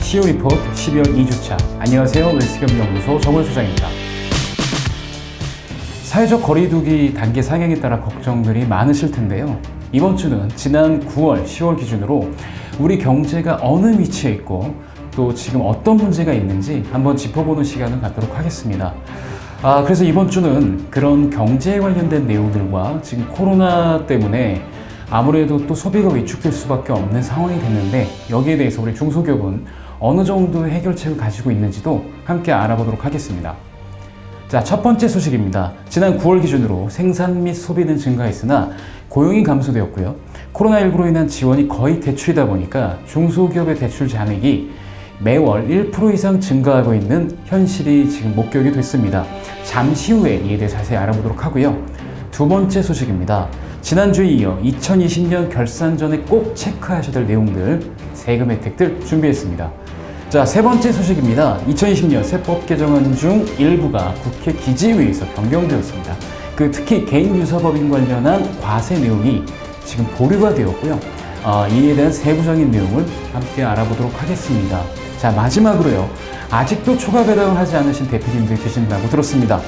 CEO 리포트 12월 2주차. 안녕하세요. 웰스겸연구소 정원 소장입니다. 사회적 거리두기 단계 상향에 따라 걱정들이 많으실 텐데요. 이번 주는 지난 9월, 10월 기준으로 우리 경제가 어느 위치에 있고 또 지금 어떤 문제가 있는지 한번 짚어보는 시간을 갖도록 하겠습니다. 그래서 이번 주는 그런 경제에 관련된 내용들과 지금 코로나 때문에 아무래도 또 소비가 위축될 수밖에 없는 상황이 됐는데, 여기에 대해서 우리 중소기업은 어느 정도의 해결책을 가지고 있는지도 함께 알아보도록 하겠습니다. 자, 첫 번째 소식입니다. 지난 9월 기준으로 생산 및 소비는 증가했으나 고용이 감소되었고요. 코로나19로 인한 지원이 거의 대출이다 보니까 중소기업의 대출 잔액이 매월 1% 이상 증가하고 있는 현실이 지금 목격이 됐습니다. 잠시 후에 이에 대해 자세히 알아보도록 하고요. 두 번째 소식입니다. 지난주에 이어 2020년 결산 전에 꼭 체크하셔야 될 내용들, 세금 혜택들 준비했습니다. 자, 세 번째 소식입니다. 2020년 세법 개정안 중 일부가 국회 기지위에서 변경되었습니다. 특히 개인 유사법인 관련한 과세 내용이 지금 보류가 되었고요. 이에 대한 세부적인 내용을 함께 알아보도록 하겠습니다. 자, 마지막으로요. 아직도 초과 배당을 하지 않으신 대표님들이 계신다고 들었습니다.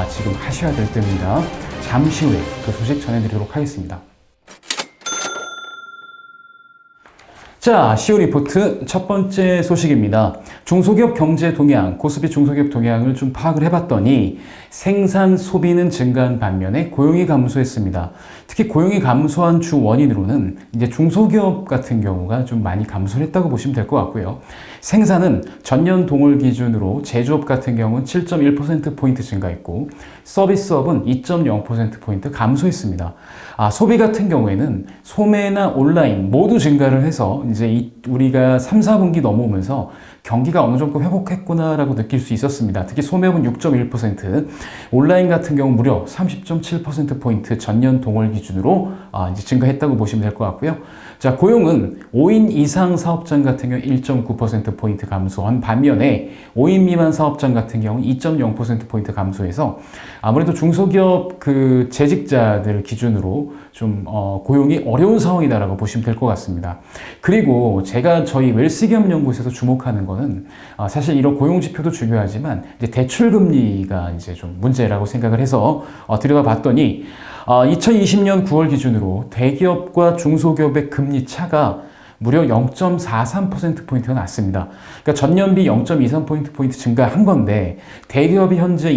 지금 하셔야 될 때입니다. 잠시 후에 그 소식 전해드리도록 하겠습니다. 자, CEO 리포트 첫 번째 소식입니다. 중소기업 경제 동향, 코스피 중소기업 동향을 좀 파악을 해봤더니 생산 소비는 증가한 반면에 고용이 감소했습니다. 특히 고용이 감소한 주 원인으로는 이제 중소기업 같은 경우가 좀 많이 감소를 했다고 보시면 될 것 같고요. 생산은 전년 동월 기준으로 제조업 같은 경우는 7.1%포인트 증가했고, 서비스업은 2.0%포인트 감소했습니다. 소비 같은 경우에는 소매나 온라인 모두 증가를 해서 이제 우리가 3, 4분기 넘어오면서 경기가 어느 정도 회복했구나라고 느낄 수 있었습니다. 특히 소매업은 6.1%, 온라인 같은 경우 무려 30.7%포인트 전년 동월 기준으로 이제 증가했다고 보시면 될 것 같고요. 자, 고용은 5인 이상 사업장 같은 경우 1.9%포인트 감소한 반면에 5인 미만 사업장 같은 경우 2.0%포인트 감소해서 아무래도 중소기업 재직자들 기준으로 좀 고용이 어려운 상황이다라고 보시면 될 것 같습니다. 그리고 제가 저희 웰스겸연구소에서 주목하는 거는 사실 이런 고용 지표도 중요하지만 이제 대출 금리가 이제 좀 문제라고 생각을 해서 들여다 봤더니 2020년 9월 기준으로 대기업과 중소기업의 금리 차가 무려 0.43%포인트가 났습니다. 그러니까 전년비 0.23%포인트 증가한 건데, 대기업이 현재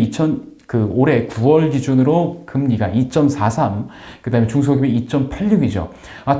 올해 9월 기준으로 금리가 2.43, 그 다음에 중소기업이 2.86이죠.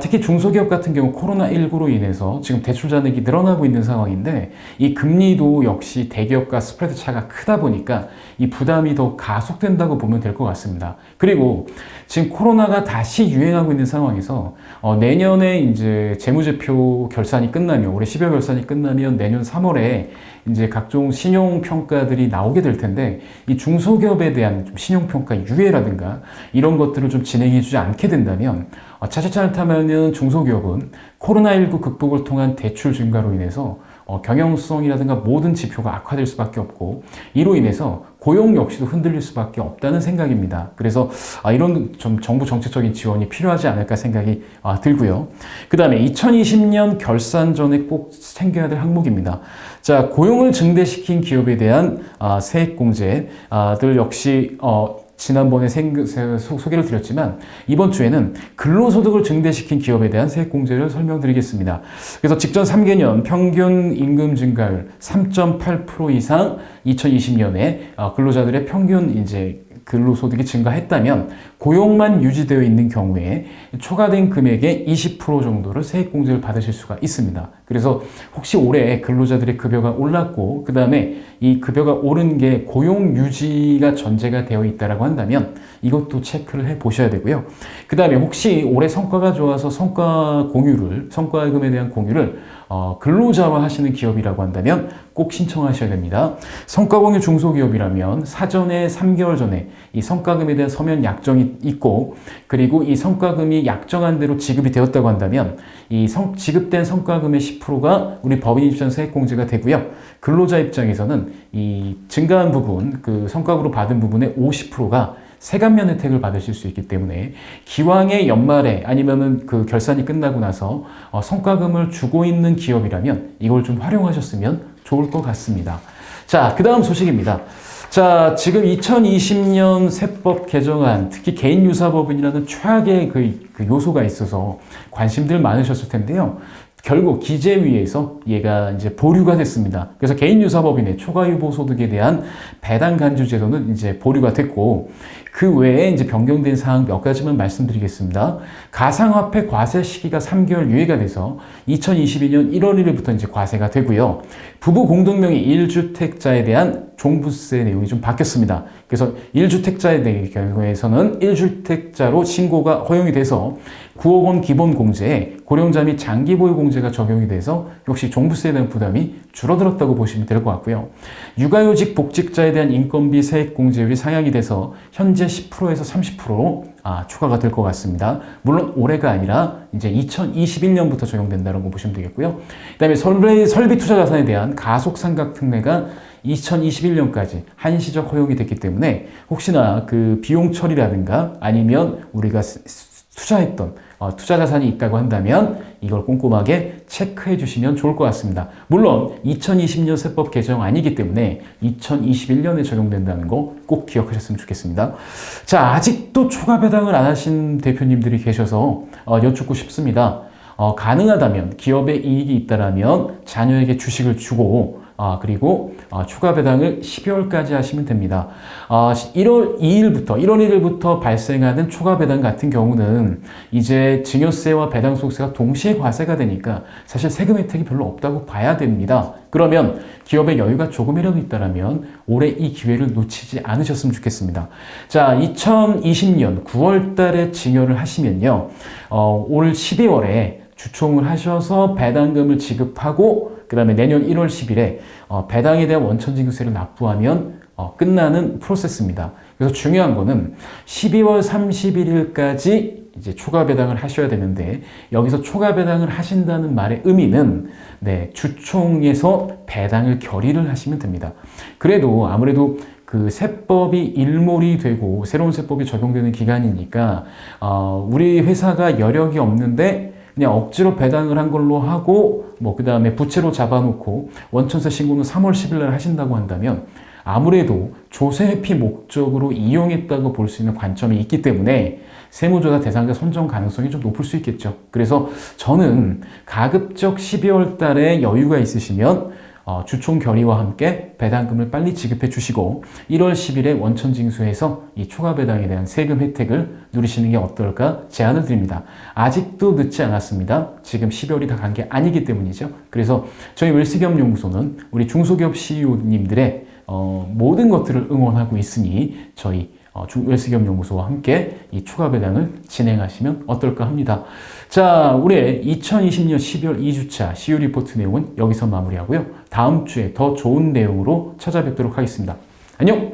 특히 중소기업 같은 경우 코로나19로 인해서 지금 대출 잔액이 늘어나고 있는 상황인데, 이 금리도 역시 대기업과 스프레드 차가 크다 보니까 이 부담이 더 가속된다고 보면 될 것 같습니다. 그리고 지금 코로나가 다시 유행하고 있는 상황에서 내년에 이제 재무제표 결산이 끝나면, 올해 12월 결산이 끝나면 내년 3월에 이제 각종 신용평가들이 나오게 될 텐데, 이 중소기업에 대한 좀 신용평가 유예라든가 이런 것들을 좀 진행해주지 않게 된다면, 자칫 잘못하면은 중소기업은 코로나19 극복을 통한 대출 증가로 인해서 경영성이라든가 모든 지표가 악화될 수밖에 없고, 이로 인해서 고용 역시도 흔들릴 수밖에 없다는 생각입니다. 그래서 이런 좀 정부 정책적인 지원이 필요하지 않을까 생각이 들고요. 그 다음에 2020년 결산 전에 꼭 챙겨야 될 항목입니다. 자, 고용을 증대시킨 기업에 대한 세액공제들 역시 지난번에 소개를 드렸지만, 이번 주에는 근로소득을 증대시킨 기업에 대한 세액공제를 설명드리겠습니다. 그래서 직전 3개년 평균 임금 증가율 3.8% 이상 2020년에 근로자들의 평균 이제 근로소득이 증가했다면, 고용만 유지되어 있는 경우에 초과된 금액의 20% 정도를 세액공제를 받으실 수가 있습니다. 그래서 혹시 올해 근로자들의 급여가 올랐고, 그 다음에 이 급여가 오른 게 고용 유지가 전제가 되어 있다라고 한다면 이것도 체크를 해 보셔야 되고요. 그 다음에 혹시 올해 성과가 좋아서 성과금에 대한 공유를 근로자화 하시는 기업이라고 한다면 꼭 신청하셔야 됩니다. 성과공유 중소기업이라면 사전에 3개월 전에 이 성과금에 대한 서면 약정이 있고, 그리고 이 성과금이 약정한 대로 지급이 되었다고 한다면 이 지급된 성과금의 10%가 우리 법인 입장 세액공제가 되고요. 근로자 입장에서는 이 증가한 부분, 성과금으로 받은 부분의 50%가 세감면 혜택을 받으실 수 있기 때문에 기왕에 연말에 아니면은 그 결산이 끝나고 나서 성과금을 주고 있는 기업이라면 이걸 좀 활용하셨으면 좋을 것 같습니다. 자, 그 다음 소식입니다. 자, 지금 2020년 세법 개정안, 특히 개인유사법인이라는 최악의 그 요소가 있어서 관심들 많으셨을 텐데요. 결국 기재위에서 얘가 이제 보류가 됐습니다. 그래서 개인유사법인의 초과유보소득에 대한 배당 간주 제도는 이제 보류가 됐고, 그 외에 이제 변경된 사항 몇 가지만 말씀드리겠습니다. 가상화폐 과세 시기가 3개월 유예가 돼서 2022년 1월 1일부터 이제 과세가 되고요. 부부 공동명의 1주택자에 대한 종부세 내용이 좀 바뀌었습니다. 그래서 1주택자의 경우에서는 1주택자로 신고가 허용이 돼서 9억 원 기본 공제에 고령자 및 장기 보유 공제가 적용이 돼서 역시 종부세에 대한 부담이 줄어들었다고 보시면 될 것 같고요. 육아휴직 복직자에 대한 인건비 세액 공제율이 상향이 돼서 현재 10%에서 30%로 추가가 될 것 같습니다. 물론 올해가 아니라 이제 2021년부터 적용된다는 거 보시면 되겠고요. 그다음에 설비 투자 자산에 대한 가속 상각 특례가 2021년까지 한시적 허용이 됐기 때문에 혹시나 그 비용 처리라든가 아니면 우리가 투자했던 투자 자산이 있다고 한다면 이걸 꼼꼼하게 체크해 주시면 좋을 것 같습니다. 물론 2020년 세법 개정안이기 때문에 2021년에 적용된다는 거 꼭 기억하셨으면 좋겠습니다. 자, 아직도 초과 배당을 안 하신 대표님들이 계셔서 여쭙고 싶습니다. 가능하다면 기업에 이익이 있다라면 자녀에게 주식을 주고 그리고 추가 배당을 12월까지 하시면 됩니다. 1월 1일부터 발생하는 추가 배당 같은 경우는 이제 증여세와 배당 소득세가 동시에 과세가 되니까 사실 세금 혜택이 별로 없다고 봐야 됩니다. 그러면 기업의 여유가 조금이라도 있다면 올해 이 기회를 놓치지 않으셨으면 좋겠습니다. 자, 2020년 9월 달에 증여를 하시면요. 올 12월에 주총을 하셔서 배당금을 지급하고 그 다음에 내년 1월 10일에 배당에 대한 원천징수세를 납부하면 끝나는 프로세스입니다. 그래서 중요한 거는 12월 31일까지 이제 초과 배당을 하셔야 되는데 여기서 초과 배당을 하신다는 말의 의미는 주총에서 배당을 결의를 하시면 됩니다. 그래도 아무래도 그 세법이 일몰이 되고 새로운 세법이 적용되는 기간이니까 우리 회사가 여력이 없는데 그냥 억지로 배당을 한 걸로 하고 그 다음에 부채로 잡아놓고 원천세 신고는 3월 10일 날 하신다고 한다면 아무래도 조세 회피 목적으로 이용했다고 볼 수 있는 관점이 있기 때문에 세무조사 대상자 선정 가능성이 좀 높을 수 있겠죠. 그래서 저는 가급적 12월 달에 여유가 있으시면 주총 결의와 함께 배당금을 빨리 지급해 주시고 1월 10일에 원천징수해서 이 초과 배당에 대한 세금 혜택을 누리시는 게 어떨까 제안을 드립니다. 아직도 늦지 않았습니다. 지금 12월이 다 간 게 아니기 때문이죠. 그래서 저희 웰스기업연구소는 우리 중소기업 CEO님들의 모든 것들을 응원하고 있으니 저희 웰스기업연구소와 함께 이 추가 배당을 진행하시면 어떨까 합니다. 자, 올해 2020년 12월 2주차 CU 리포트 내용은 여기서 마무리하고요. 다음 주에 더 좋은 내용으로 찾아뵙도록 하겠습니다. 안녕!